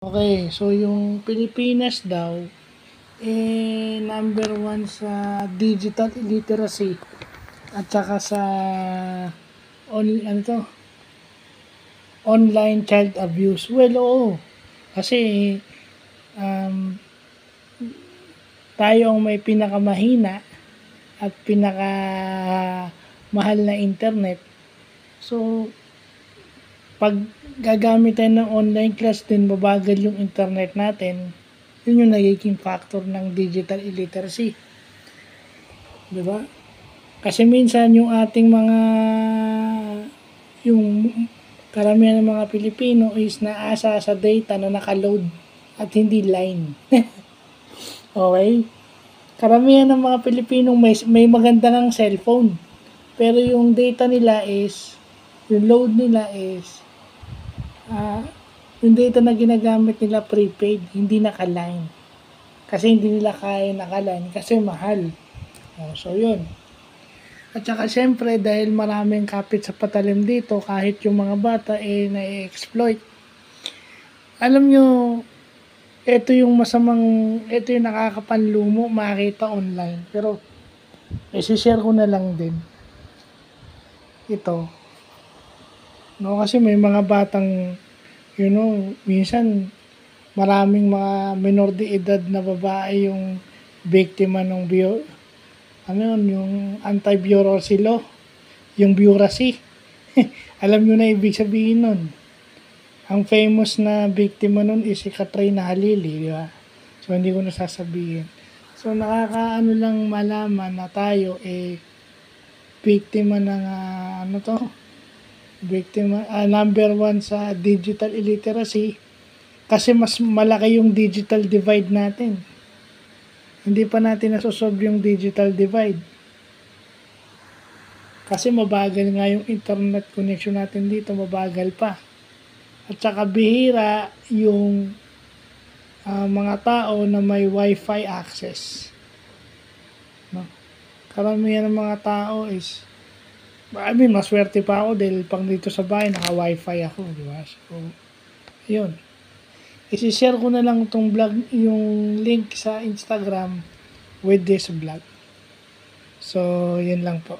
Okay, so yung Pilipinas daw, number one sa digital literacy at saka sa ano to, online child abuse. Well, oo. Kasi um, tayo ang may pinakamahina at pinaka mahal na internet. So, pag gagamit tayo ng online class din, mabagal yung internet natin, yun yung nagiging factor ng digital illiteracy. Di ba? Kasi minsan yung ating yung karamihan ng mga Pilipino is naasa sa data na nakaload at hindi line. Okay? Karamihan ng mga Pilipinong may maganda ng cellphone. Pero yung data nila is, yung load nila is, yung data na ginagamit nila prepaid, hindi naka-line. Kasi hindi nila kaya naka-line kasi mahal. So, yun. At saka syempre, dahil maraming kapit sa patalim dito, kahit yung mga bata na-exploit. Alam nyo, ito yung nakakapanlumo makita online. Pero, isi-share ko na lang din. Ito. No, kasi may mga batang, minsan, maraming mga minor de edad na babae yung biktima ng yung anti-bureaucracy law, yung bureaucracy. Alam nyo na ibig sabihin nun. Ang famous na biktima nun is si Katrina Halili, di ba? So, hindi ko nasasabihin. So, nakakaano lang malaman na tayo, biktima ng, number one sa digital illiteracy, kasi mas malaki yung digital divide natin. Hindi pa natin nasosolve yung digital divide. Kasi mabagal nga yung internet connection natin dito, mabagal pa. At saka bihira yung mga tao na may wifi access. No? Karamihan ng mga tao is, maswerte pa ako dahil pang dito sa bahay, naka-wifi ako, di ba? So, yun. Isi-share ko na lang itong vlog, yung link sa Instagram with this vlog. So, yun lang po.